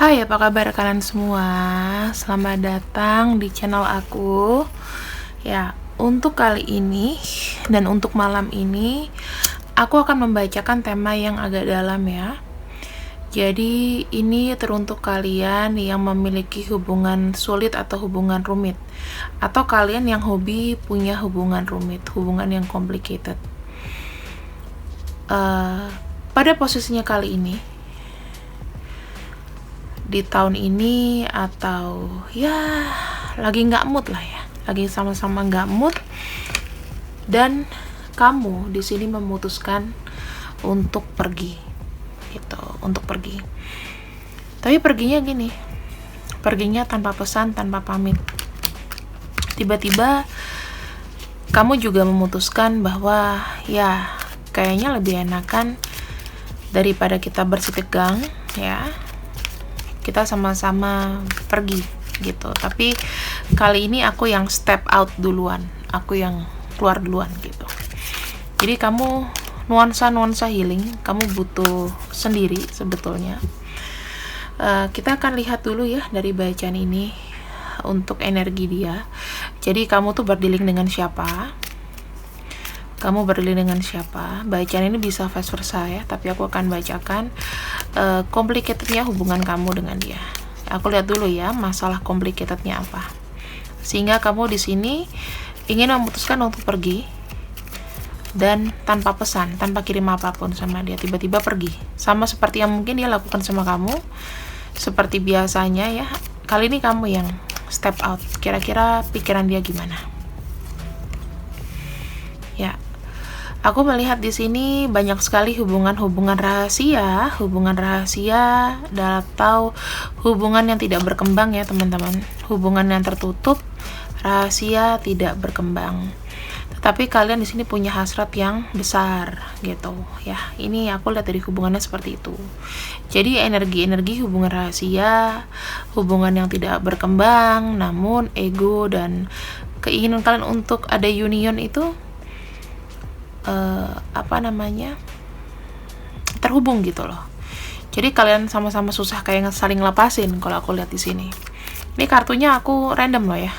Hai, apa kabar kalian semua? Selamat datang di channel aku. Ya, untuk kali ini dan untuk malam ini, aku akan membacakan tema yang agak dalam ya. Jadi, ini teruntuk kalian yang memiliki hubungan sulit atau hubungan rumit, atau kalian yang hobi punya hubungan rumit, hubungan yang complicated. Pada posisinya kali ini, di tahun ini, atau ya lagi nggak mood lah ya, lagi sama-sama nggak mood, dan kamu di sini memutuskan untuk pergi gitu, untuk pergi. Tapi perginya gini, perginya tanpa pesan, tanpa pamit. Tiba-tiba kamu juga memutuskan bahwa ya kayaknya lebih enakan daripada kita bersitegang ya, kita sama-sama pergi gitu. Tapi kali ini aku yang step out duluan, aku yang keluar duluan gitu. Jadi kamu nuansa healing, kamu butuh sendiri sebetulnya. Kita akan lihat dulu ya dari bacaan ini untuk energi dia. Jadi kamu tuh berdealing dengan siapa? Kamu berdealing dengan siapa? Bacaan ini bisa vice versa ya, tapi aku akan bacakan complicatednya hubungan kamu dengan dia. Aku lihat dulu ya masalah complicatednya apa, sehingga kamu di sini ingin memutuskan untuk pergi dan tanpa pesan, tanpa kirim apapun sama dia, tiba-tiba pergi, sama seperti yang mungkin dia lakukan sama kamu. Seperti biasanya ya, kali ini kamu yang step out. Kira-kira pikiran dia gimana? Ya, aku melihat di sini banyak sekali hubungan rahasia atau hubungan yang tidak berkembang ya teman-teman. Hubungan yang tertutup, rahasia, tidak berkembang. Tetapi kalian di sini punya hasrat yang besar gitu ya. Ini aku lihat dari hubungannya seperti itu. Jadi energi-energi hubungan rahasia, hubungan yang tidak berkembang, namun ego dan keinginan kalian untuk ada union itu terhubung gitu loh. Jadi kalian sama-sama susah kayak saling lepasin kalau aku lihat di sini. Ini kartunya aku random loh ya.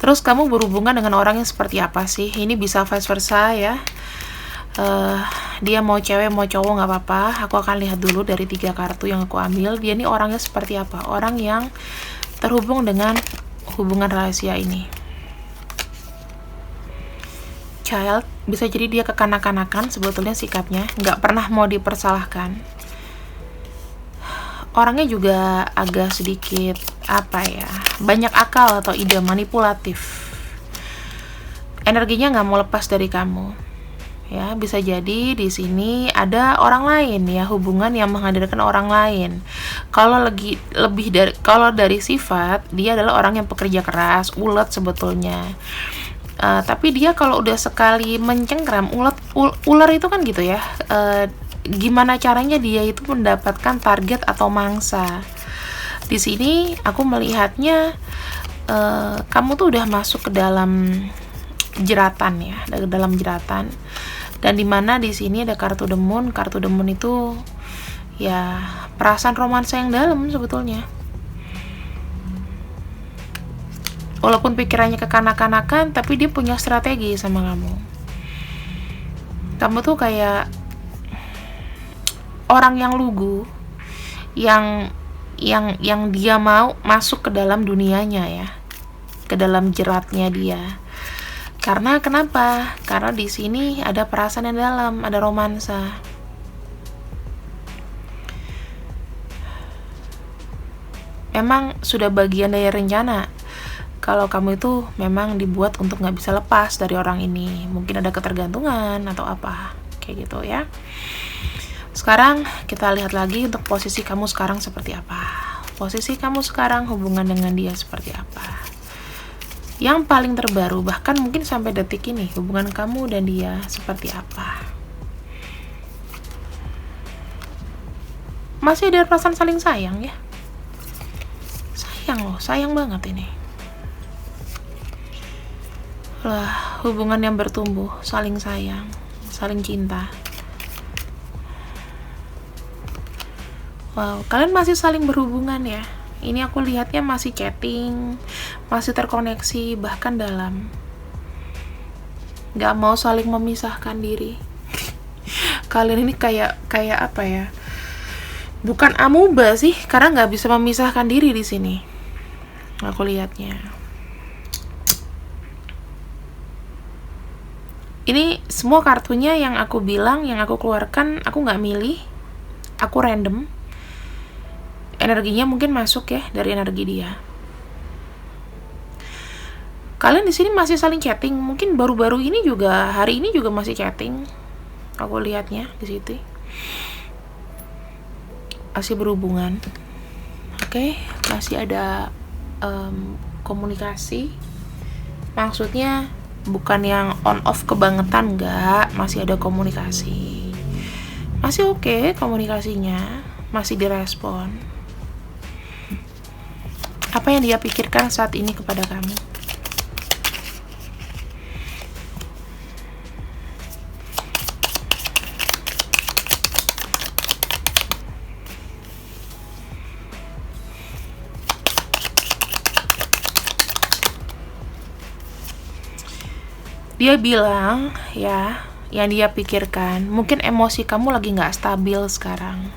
Terus kamu berhubungan dengan orang yang seperti apa sih? Ini bisa vice versa ya. Dia mau cewek mau cowok nggak apa-apa. Aku akan lihat dulu dari 3 kartu yang aku ambil. Dia ini orangnya seperti apa? Orang yang terhubung dengan hubungan rahasia ini. Child, bisa jadi dia kekanak-kanakan sebetulnya sikapnya, nggak pernah mau dipersalahkan. Orangnya juga agak sedikit banyak akal atau ide manipulatif. Energinya nggak mau lepas dari kamu. Ya, bisa jadi di sini ada orang lain ya, hubungan yang menghadirkan orang lain. Kalau dari sifat, dia adalah orang yang pekerja keras, ulet sebetulnya. Tapi dia kalau udah sekali mencengkram, ular itu kan gitu ya, gimana caranya dia itu mendapatkan target atau mangsa. Di sini aku melihatnya kamu tuh udah masuk ke dalam jeratan ya, dalam jeratan. Dan dimana di sini ada kartu The Moon. Kartu The Moon itu ya perasaan romansa yang dalam sebetulnya. Walaupun pikirannya kekanak-kanakan, tapi dia punya strategi sama kamu. Kamu tuh kayak orang yang lugu, yang dia mau masuk ke dalam dunianya ya, ke dalam jeratnya dia. Karena kenapa? Karena di sini ada perasaan yang dalam, ada romansa. Emang sudah bagian dari rencana kalau kamu itu memang dibuat untuk nggak bisa lepas dari orang ini. Mungkin ada ketergantungan atau apa kayak gitu ya. Sekarang kita lihat lagi untuk posisi kamu sekarang seperti apa. Posisi kamu sekarang hubungan dengan dia seperti apa. Yang paling terbaru, bahkan mungkin sampai detik ini, hubungan kamu dan dia seperti apa. Masih ada perasaan saling sayang ya. Sayang loh, sayang banget ini. Lah, hubungan yang bertumbuh, saling sayang, saling cinta. Wow, kalian masih saling berhubungan ya. Ini aku lihatnya masih chatting, masih terkoneksi, bahkan dalam. Gak mau saling memisahkan diri. Kalian ini kayak apa ya? Bukan amuba sih, karena nggak bisa memisahkan diri di sini. Aku lihatnya. Ini semua kartunya yang aku bilang, yang aku keluarkan, aku nggak milih, aku random. Energinya mungkin masuk ya dari energi dia. Kalian di sini masih saling chatting, mungkin baru-baru ini juga, hari ini juga masih chatting. Aku lihatnya di situ. Masih berhubungan. Oke, masih ada komunikasi. Maksudnya bukan yang on off kebangetan, enggak, masih ada komunikasi. Masih oke komunikasinya, masih direspon. Apa yang dia pikirkan saat ini kepada kamu? Dia bilang, ya, yang dia pikirkan, mungkin emosi kamu lagi nggak stabil sekarang.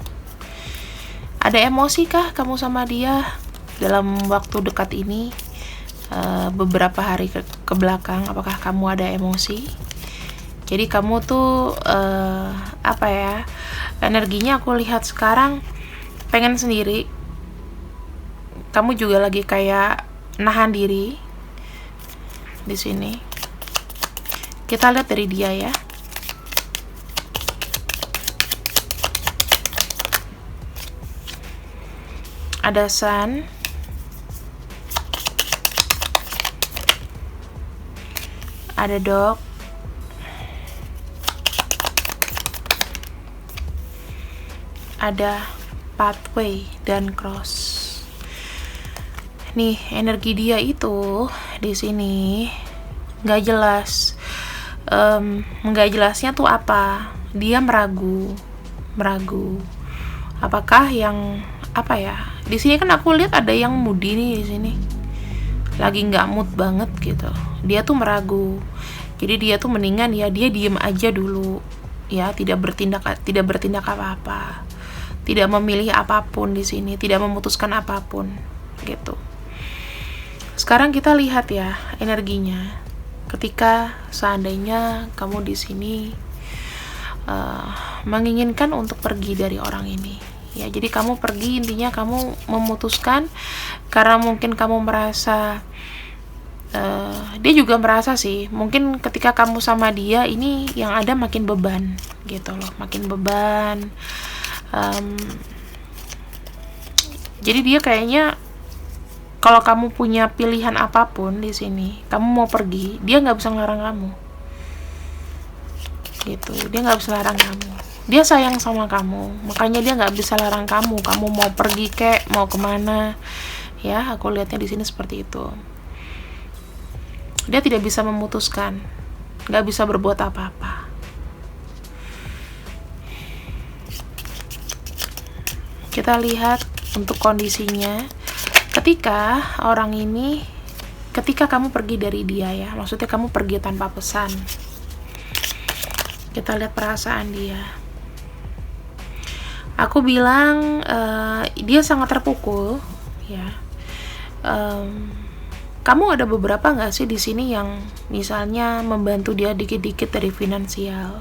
Ada emosi kah kamu sama dia dalam waktu dekat ini? Beberapa hari ke belakang, apakah kamu ada emosi? Jadi kamu tuh apa ya, energinya aku lihat sekarang pengen sendiri. Kamu juga lagi kayak nahan diri di sini. Kita lihat dari dia ya. Ada sun, ada dog, ada pathway dan cross. Nih energi dia itu di sini nggak jelas. Nggak jelasnya tuh apa? Dia meragu. Apakah yang apa ya? Di sini kan aku lihat ada yang moody nih di sini. Lagi nggak mood banget gitu. Dia tuh meragu. Jadi dia tuh mendingan ya dia diem aja dulu. Ya, tidak bertindak apa-apa. Tidak memilih apapun di sini, tidak memutuskan apapun gitu. Sekarang kita lihat ya energinya. Ketika seandainya kamu di sini menginginkan untuk pergi dari orang ini, ya, jadi kamu pergi, intinya kamu memutuskan karena mungkin kamu merasa dia juga merasa sih, mungkin ketika kamu sama dia ini yang ada makin beban gitu loh, makin beban. Jadi dia kayaknya kalau kamu punya pilihan apapun di sini, kamu mau pergi, dia nggak bisa ngelarang kamu. Gitu, dia nggak bisa larang kamu. Dia sayang sama kamu, makanya dia nggak bisa larang kamu. Kamu mau pergi kek, mau kemana? Ya, aku lihatnya di sini seperti itu. Dia tidak bisa memutuskan, nggak bisa berbuat apa-apa. Kita lihat untuk kondisinya. Ketika orang ini, ketika kamu pergi dari dia ya, maksudnya kamu pergi tanpa pesan. Kita lihat perasaan dia. Aku bilang dia sangat terpukul ya. Kamu ada beberapa nggak sih di sini yang misalnya membantu dia dikit-dikit dari finansial?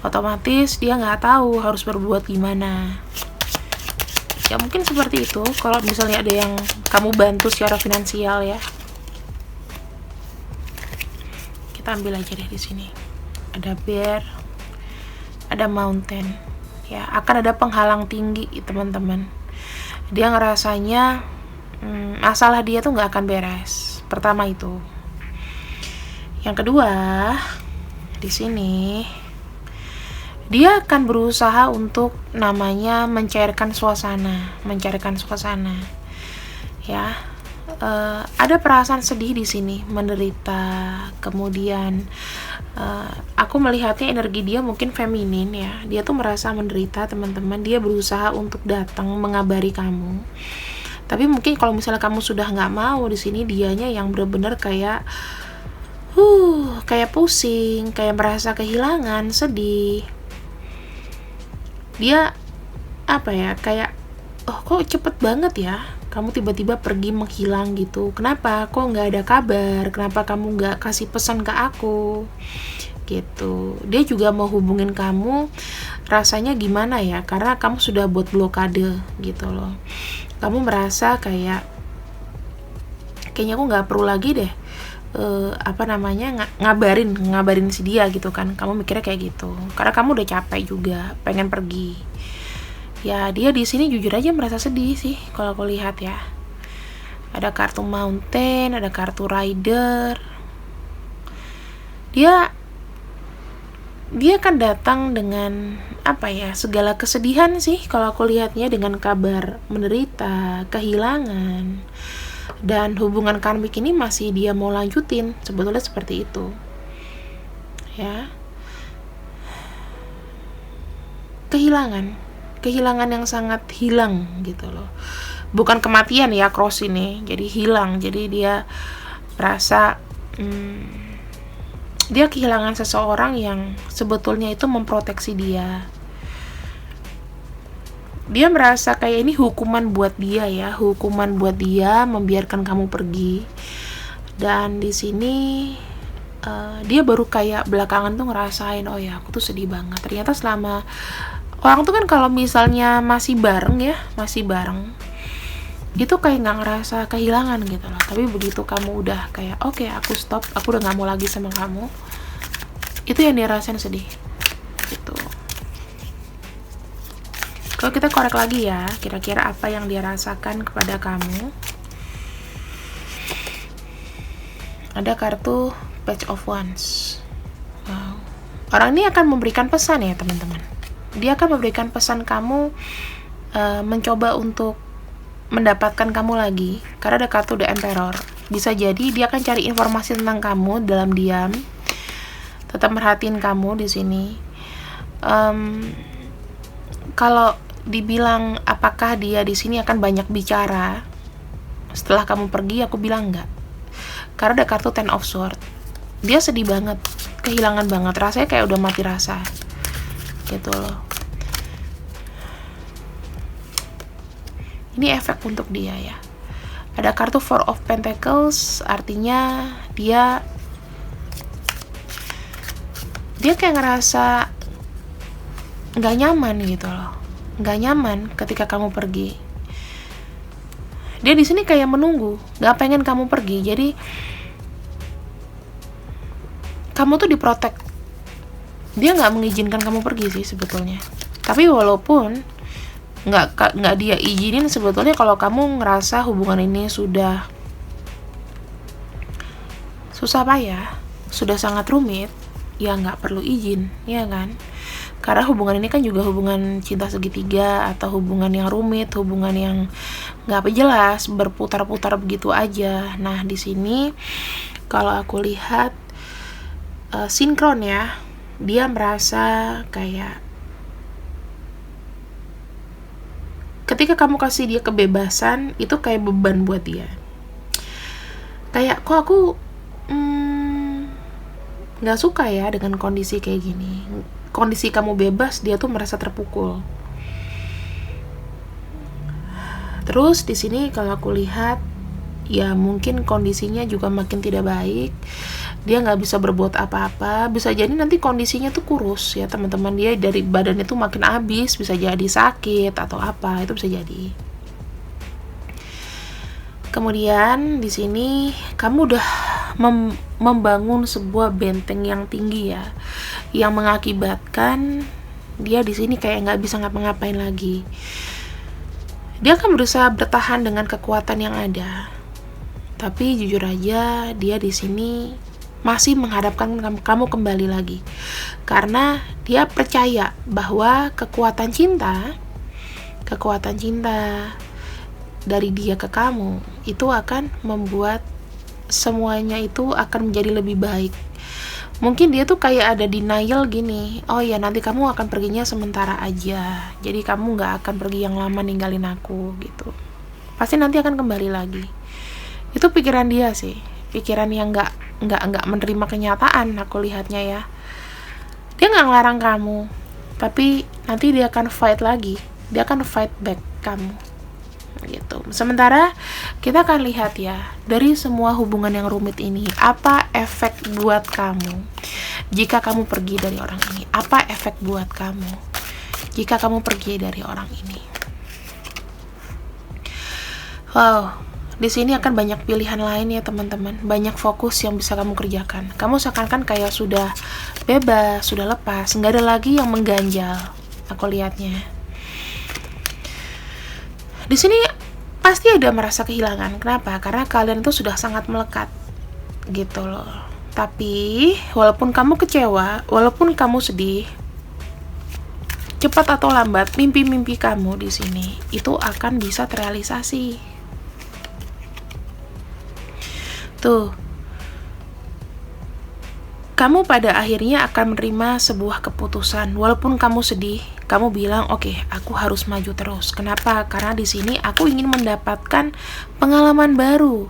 Otomatis dia nggak tahu harus berbuat gimana. Ya mungkin seperti itu kalau misalnya ada yang kamu bantu secara finansial ya. Kita ambil aja deh di sini. Ada bear, ada mountain. Ya, akan ada penghalang tinggi teman-teman. Dia ngerasanya masalah dia tuh nggak akan beres. Pertama itu. Yang kedua, di sini dia akan berusaha untuk namanya mencairkan suasana ya. Ada perasaan sedih di sini, menderita, kemudian Aku melihatnya energi dia mungkin feminin ya. Dia tuh merasa menderita, teman-teman. Dia berusaha untuk datang mengabari kamu. Tapi mungkin kalau misalnya kamu sudah nggak mau, di sini dianya yang benar-benar kayak kayak pusing, kayak merasa kehilangan, sedih. Dia apa ya, kayak kok cepet banget ya kamu tiba-tiba pergi menghilang gitu. Kenapa? Kok nggak ada kabar? Kenapa kamu nggak kasih pesan ke aku? Gitu. Dia juga mau hubungin kamu, rasanya gimana ya? Karena kamu sudah buat blokade gitu loh. Kamu merasa kayaknya aku nggak perlu lagi deh ngabarin si dia gitu kan. Kamu mikirnya kayak gitu. Karena kamu udah capek juga, pengen pergi. Ya dia di sini jujur aja merasa sedih sih kalau aku lihat ya. Ada kartu mountain, ada kartu rider. Dia akan datang dengan segala kesedihan sih kalau aku lihatnya, dengan kabar menderita, kehilangan. Dan hubungan karmik ini masih dia mau lanjutin, sebetulnya seperti itu. Ya. Kehilangan yang sangat hilang gitu loh. Bukan kematian ya cross ini, jadi hilang. Jadi dia merasa dia kehilangan seseorang yang sebetulnya itu memproteksi dia. Dia merasa kayak ini hukuman buat dia ya, hukuman buat dia membiarkan kamu pergi. Dan di sini dia baru kayak belakangan tuh ngerasain, oh ya aku tuh sedih banget. Ternyata selama orang tuh kan kalau misalnya masih bareng, itu kayak nggak ngerasa kehilangan gitu loh. Tapi begitu kamu udah kayak oke, aku stop, aku udah nggak mau lagi sama kamu, itu yang dia rasain sedih gitu. Kalau kita korek lagi ya, kira-kira apa yang dia rasakan kepada kamu. Ada kartu Page of Wands. Wow. Orang ini akan memberikan pesan ya teman-teman. Dia akan memberikan pesan kamu mencoba untuk mendapatkan kamu lagi, karena ada kartu The Emperor. Bisa jadi dia akan cari informasi tentang kamu dalam diam, tetap merhatiin kamu di sini. Kalau dibilang apakah dia di sini akan banyak bicara setelah kamu pergi, aku bilang enggak, karena ada kartu Ten of Swords. Dia sedih banget, kehilangan banget, rasanya kayak udah mati rasa gitu loh. Ini efek untuk dia ya. Ada kartu Four of Pentacles, artinya dia kayak ngerasa nggak nyaman gitu loh, nggak nyaman ketika kamu pergi. Dia di sini kayak menunggu, nggak pengen kamu pergi. Jadi kamu tuh diprotek. Dia nggak mengizinkan kamu pergi sih sebetulnya. Tapi walaupun nggak dia izinin, sebetulnya kalau kamu ngerasa hubungan ini sudah susah payah, sudah sangat rumit, ya nggak perlu izin, ya kan? Karena hubungan ini kan juga hubungan cinta segitiga, atau hubungan yang rumit, hubungan yang nggak jelas, berputar-putar begitu aja. Nah di sini kalau aku lihat sinkron ya, dia merasa kayak ketika kamu kasih dia kebebasan, itu kayak beban buat dia. Kayak kok aku nggak suka ya dengan kondisi kayak gini. Kondisi kamu bebas, dia tuh merasa terpukul. Terus di sini kalau aku lihat, ya mungkin kondisinya juga makin tidak baik. Dia nggak bisa berbuat apa-apa. Bisa jadi nanti kondisinya tuh kurus ya teman-teman. Dia dari badannya tuh makin habis, bisa jadi sakit atau apa, itu bisa jadi. Kemudian di sini kamu udah membangun sebuah benteng yang tinggi ya, yang mengakibatkan dia di sini kayak nggak bisa ngapa-ngapain lagi. Dia akan berusaha bertahan dengan kekuatan yang ada, tapi jujur aja dia di sini masih mengharapkan kamu kembali lagi, karena dia percaya bahwa kekuatan cinta dari dia ke kamu itu akan membuat semuanya itu akan menjadi lebih baik. Mungkin dia tuh kayak ada denial gini, oh ya nanti kamu akan perginya sementara aja, jadi kamu gak akan pergi yang lama ninggalin aku gitu, pasti nanti akan kembali lagi. Itu pikiran dia sih, pikiran yang nggak menerima kenyataan. Aku lihatnya ya, dia nggak ngelarang kamu, tapi nanti dia akan fight lagi, dia akan fight back kamu gitu. Sementara kita akan lihat ya, dari semua hubungan yang rumit ini, apa efek buat kamu jika kamu pergi dari orang ini? Apa efek buat kamu jika kamu pergi dari orang ini? Wow, di sini akan banyak pilihan lain ya teman-teman, banyak fokus yang bisa kamu kerjakan. Kamu seakan-akan kayak sudah bebas, sudah lepas, nggak ada lagi yang mengganjal. Aku lihatnya di sini pasti ada merasa kehilangan. Kenapa? Karena kalian itu sudah sangat melekat gitu loh. Tapi walaupun kamu kecewa, walaupun kamu sedih, cepat atau lambat mimpi-mimpi kamu di sini itu akan bisa terrealisasi. Tuh, kamu pada akhirnya akan menerima sebuah keputusan. Walaupun kamu sedih, kamu bilang, oke, aku harus maju terus. Kenapa? Karena di sini aku ingin mendapatkan pengalaman baru.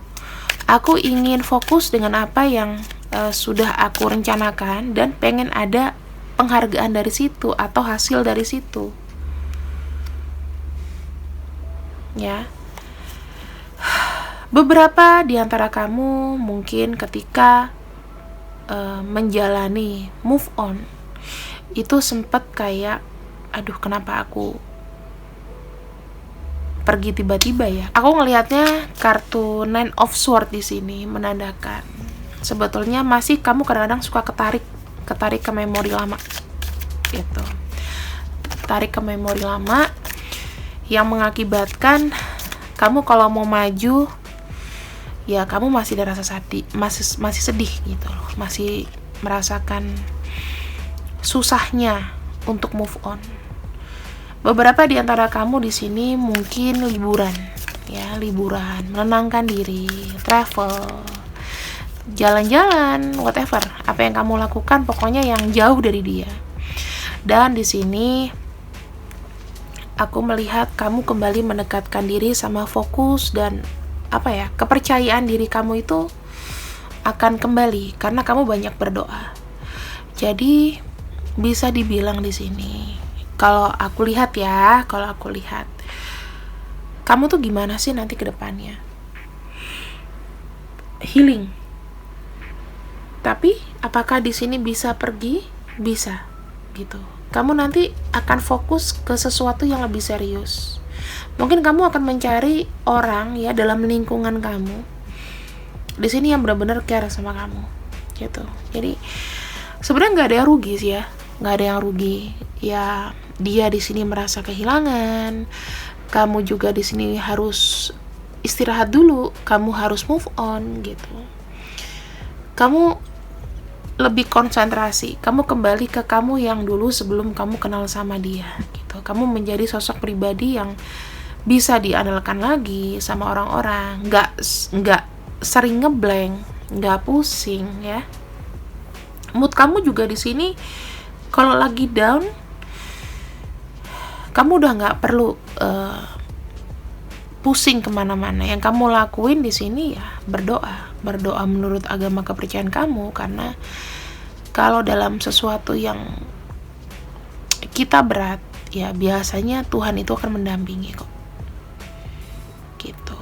Aku ingin fokus dengan apa yang sudah aku rencanakan dan pengen ada penghargaan dari situ atau hasil dari situ. Ya. Beberapa di antara kamu mungkin ketika menjalani move on itu sempat kayak, aduh kenapa aku pergi tiba-tiba ya. Aku ngelihatnya kartu Nine of Swords di sini menandakan sebetulnya masih kamu kadang-kadang suka ketarik ke memori lama gitu. Tarik ke memori lama yang mengakibatkan kamu kalau mau maju ya kamu masih ada rasa masih sedih gitu loh, masih merasakan susahnya untuk move on. Beberapa di antara kamu di sini mungkin liburan, menenangkan diri, travel, jalan-jalan, whatever, apa yang kamu lakukan pokoknya yang jauh dari dia. Dan di sini aku melihat kamu kembali mendekatkan diri sama fokus dan kepercayaan diri kamu itu akan kembali karena kamu banyak berdoa. Jadi bisa dibilang di sini, kalau aku lihat kamu tuh gimana sih nanti ke depannya? Healing. Tapi apakah di sini bisa pergi? Bisa gitu. Kamu nanti akan fokus ke sesuatu yang lebih serius. Mungkin kamu akan mencari orang ya dalam lingkungan kamu di sini yang benar-benar care sama kamu, gitu. Jadi sebenarnya nggak ada yang rugi sih ya, nggak ada yang rugi. Ya dia di sini merasa kehilangan, kamu juga di sini harus istirahat dulu, kamu harus move on gitu. Kamu lebih konsentrasi, kamu kembali ke kamu yang dulu sebelum kamu kenal sama dia, gitu. Kamu menjadi sosok pribadi yang bisa diandalkan lagi sama orang-orang, nggak sering ngeblank, nggak pusing ya. Mood kamu juga di sini kalau lagi down, kamu udah nggak perlu pusing kemana-mana. Yang kamu lakuin di sini ya berdoa menurut agama kepercayaan kamu, karena kalau dalam sesuatu yang kita berat ya biasanya Tuhan itu akan mendampingi kok. Gitu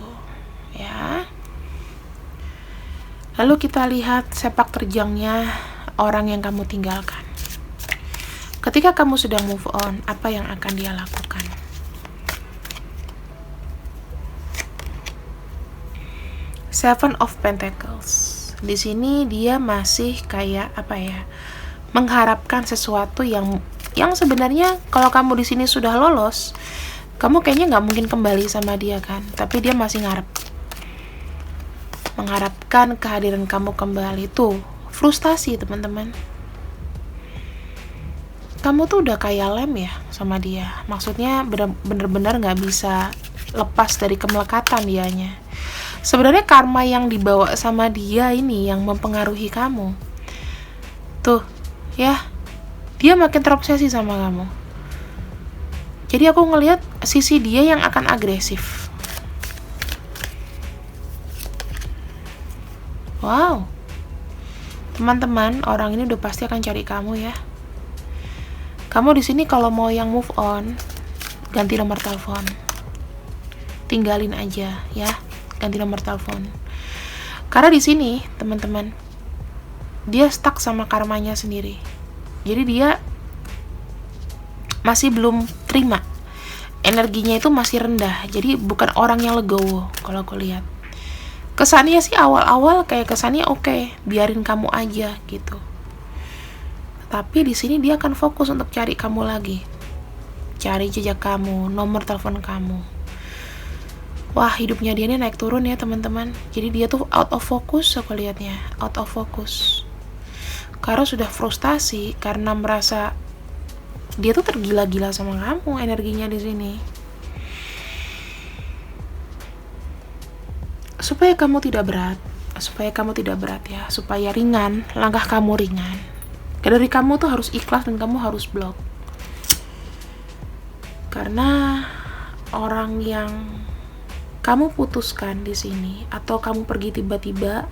ya. Lalu kita lihat sepak terjangnya orang yang kamu tinggalkan. Ketika kamu sudah move on, apa yang akan dia lakukan? Seven of Pentacles. Di sini dia masih kayak mengharapkan sesuatu yang sebenarnya kalau kamu di sini sudah lolos, kamu kayaknya nggak mungkin kembali sama dia kan, tapi dia masih mengharapkan kehadiran kamu kembali. Tuh frustasi teman-teman, kamu tuh udah kayak lem ya sama dia, maksudnya bener-bener nggak bisa lepas dari kemelekatan dianya. Sebenarnya karma yang dibawa sama dia ini yang mempengaruhi kamu. Tuh, ya, dia makin terobsesi sama kamu. Jadi aku ngelihat sisi dia yang akan agresif. Wow, teman-teman, orang ini udah pasti akan cari kamu ya. Kamu di sini kalau mau yang move on, ganti nomor telepon. Tinggalin aja ya, ganti nomor telepon. Karena di sini, teman-teman, dia stuck sama karmanya sendiri. Jadi dia masih belum terima. Energinya itu masih rendah. Jadi bukan orang yang legowo kalau aku lihat. Kesannya sih awal-awal kayak kesannya oke, biarin kamu aja gitu. Tapi di sini dia akan fokus untuk cari kamu lagi. Cari jejak kamu, nomor telepon kamu. Wah, hidupnya dia ini naik turun ya, teman-teman. Jadi dia tuh out of focus, aku lihatnya. Out of focus. Karena sudah frustasi karena merasa dia tuh tergila-gila sama kamu, energinya di sini. Supaya kamu tidak berat ya, supaya ringan, langkah kamu ringan. Dari kamu tuh harus ikhlas dan kamu harus blok. Karena orang yang kamu putuskan di sini atau kamu pergi tiba-tiba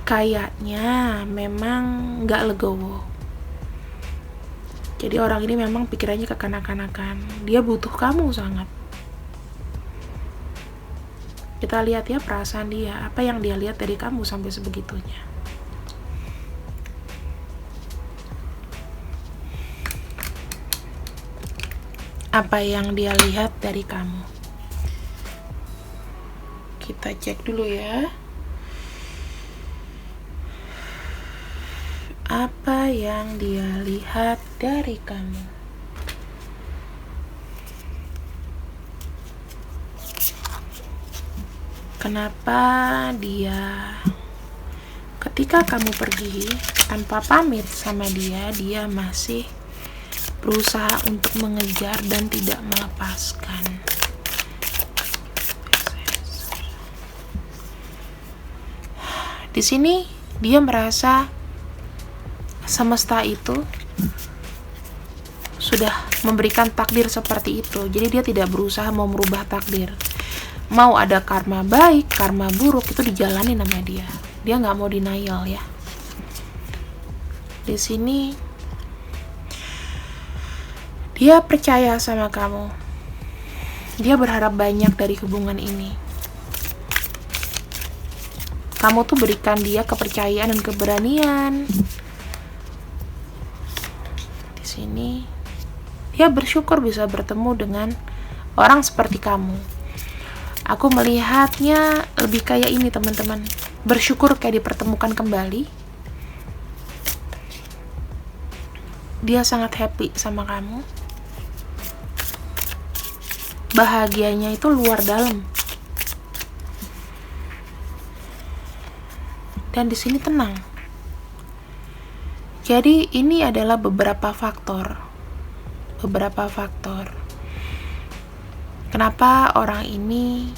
kayaknya memang nggak legowo. Jadi orang ini memang pikirannya kekanak-kanakan. Dia butuh kamu sangat. Kita lihat ya perasaan dia. Apa yang dia lihat dari kamu sampai sebegitunya. Apa yang dia lihat dari kamu. Kita cek dulu ya. Apa yang dia lihat dari kamu? Kenapa dia ketika kamu pergi tanpa pamit sama dia, dia masih berusaha untuk mengejar dan tidak melepaskan? Di sini dia merasa semesta itu sudah memberikan takdir seperti itu. Jadi dia tidak berusaha mau merubah takdir. Mau ada karma baik, karma buruk, itu dijalani sama dia. Dia nggak mau denial ya. Di sini dia percaya sama kamu. Dia berharap banyak dari hubungan ini. Kamu tuh berikan dia kepercayaan dan keberanian. Sini dia bersyukur bisa bertemu dengan orang seperti kamu. Aku melihatnya lebih kayak ini, teman-teman. Bersyukur kayak dipertemukan kembali. Dia sangat happy sama kamu. Bahagianya itu luar dalam. Dan di sini tenang. Jadi ini adalah beberapa faktor. Kenapa orang ini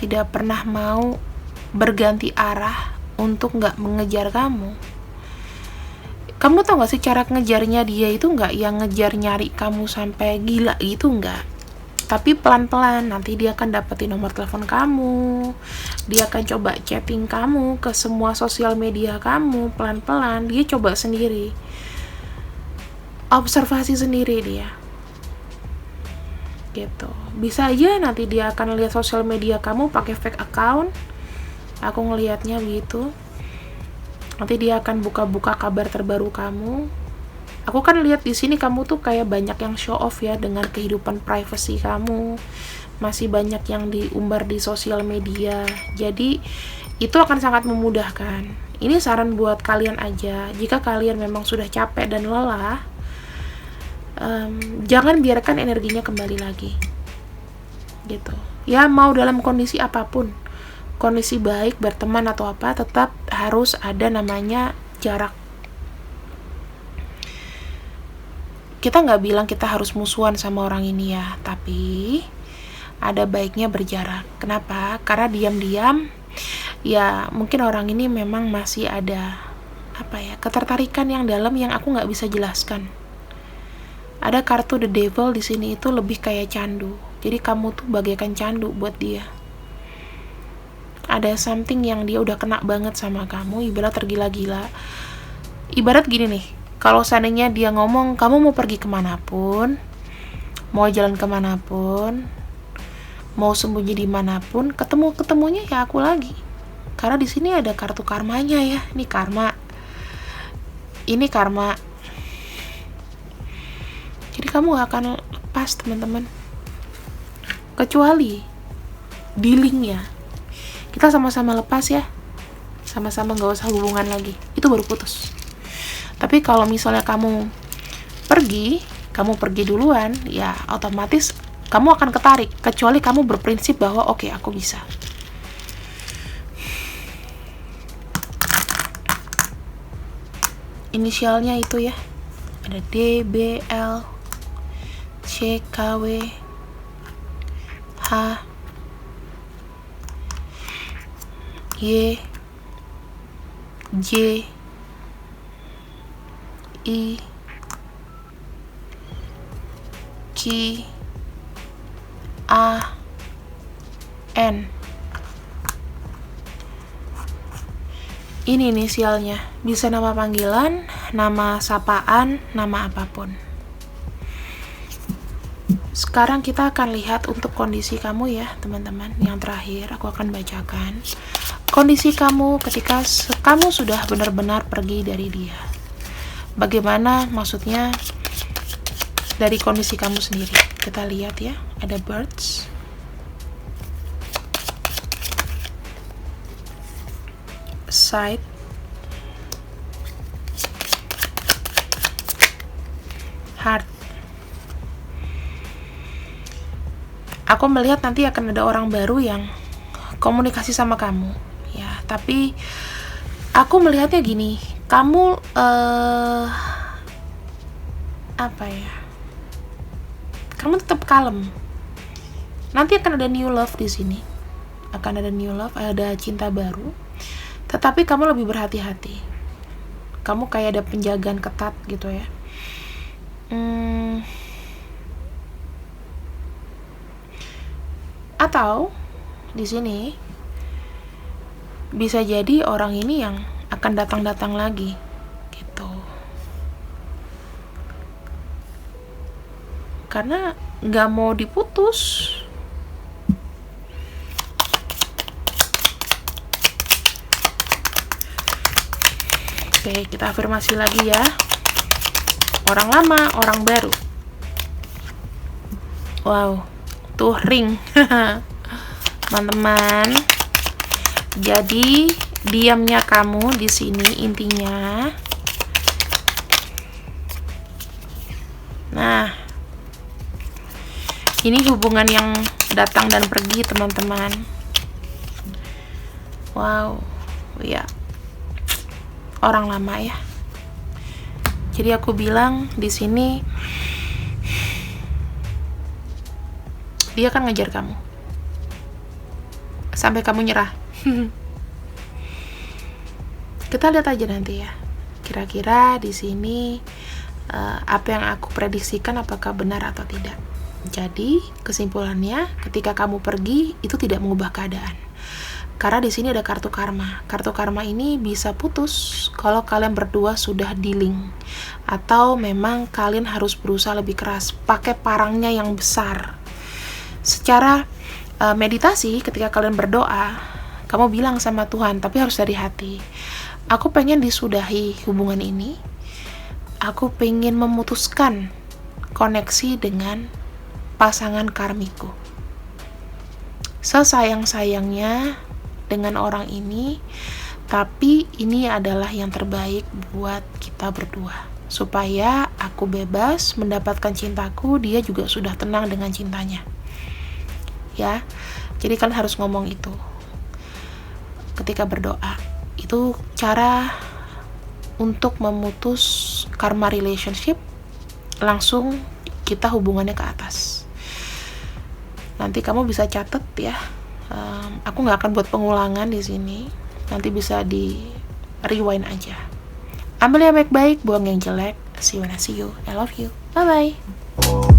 tidak pernah mau berganti arah untuk nggak mengejar kamu? Kamu tau gak sih cara ngejarnya dia itu nggak yang ngejar nyari kamu sampai gila gitu, nggak. Tapi pelan-pelan nanti dia akan dapetin nomor telepon kamu. Dia akan coba chatting kamu ke semua sosial media kamu. Pelan-pelan dia coba sendiri. Observasi sendiri dia. Gitu. Bisa aja nanti dia akan lihat sosial media kamu pakai fake account. Aku ngelihatnya gitu. Nanti dia akan buka-buka kabar terbaru kamu. Aku kan lihat di sini kamu tuh kayak banyak yang show off ya dengan kehidupan privacy kamu. Masih banyak yang diumbar di sosial media. Jadi itu akan sangat memudahkan. Ini saran buat kalian aja. Jika kalian memang sudah capek dan lelah, jangan biarkan energinya kembali lagi. Gitu. Ya mau dalam kondisi apapun. Kondisi baik, berteman atau apa, tetap harus ada namanya jarak. Kita nggak bilang kita harus musuhan sama orang ini ya, tapi ada baiknya berjarak. Kenapa? Karena diam-diam ya mungkin orang ini memang masih ada ketertarikan yang dalam yang aku nggak bisa jelaskan. Ada kartu The Devil di sini itu lebih kayak candu. Jadi kamu tuh bagaikan candu buat dia. Ada something yang dia udah kena banget sama kamu, ibarat tergila-gila. Ibarat gini nih, kalau seandainya dia ngomong, kamu mau pergi kemanapun, mau jalan kemanapun, mau sembunyi dimanapun, ketemunya ya aku lagi. Karena di sini ada kartu karmanya ya, ini karma. Jadi kamu gak akan lepas teman-teman, kecuali dealingnya kita sama-sama lepas ya, sama-sama gak usah hubungan lagi, itu baru putus. Tapi kalau misalnya kamu pergi duluan, ya otomatis kamu akan ketarik, kecuali kamu berprinsip bahwa oke, aku bisa. Inisialnya itu ya, ada D, B, L, C, K, W, H, Y, J, I, Q, A, N. Ini inisialnya, bisa nama panggilan, nama sapaan, nama apapun. Sekarang kita akan lihat untuk kondisi kamu ya teman-teman. Yang terakhir aku akan bacakan kondisi kamu ketika kamu sudah benar-benar pergi dari dia. Bagaimana maksudnya dari kondisi kamu sendiri. Kita lihat ya, ada birds, side, heart. Aku melihat nanti akan ada orang baru yang komunikasi sama kamu ya, tapi aku melihatnya gini, kamu kamu tetap kalem. Nanti akan ada new love di sini, ada cinta baru, tetapi kamu lebih berhati-hati. Kamu kayak ada penjagaan ketat gitu ya. Atau di sini bisa jadi orang ini yang akan datang lagi gitu. Karena nggak mau diputus. Oke, kita afirmasi lagi ya. Orang lama, orang baru. Wow, tuh ring. Teman-teman. Jadi, diamnya kamu di sini intinya. Nah, ini hubungan yang datang dan pergi, teman-teman. Wow, ya. Orang lama ya. Jadi aku bilang di sini dia akan ngejar kamu sampai kamu nyerah. Kita lihat aja nanti ya. Kira-kira di sini apa yang aku prediksikan apakah benar atau tidak. Jadi kesimpulannya, ketika kamu pergi itu tidak mengubah keadaan. Karena di sini ada kartu karma. Kartu karma ini bisa putus kalau kalian berdua sudah dealing, atau memang kalian harus berusaha lebih keras, pakai parangnya yang besar. Secara meditasi, ketika kalian berdoa, kamu bilang sama Tuhan, tapi harus dari hati. Aku pengen disudahi hubungan ini. Aku pengen memutuskan koneksi dengan pasangan karmiku. Sesayang-sayangnya dengan orang ini, tapi ini adalah yang terbaik buat kita berdua, supaya aku bebas mendapatkan cintaku, dia juga sudah tenang dengan cintanya ya. Jadi kalian harus ngomong itu ketika berdoa. Itu cara untuk memutus karma relationship, langsung kita hubungannya ke atas. Nanti kamu bisa catat ya. Aku nggak akan buat pengulangan di sini. Nanti bisa di rewind aja. Ambil yang baik-baik, buang yang jelek. See you when I see you. I love you. Bye bye.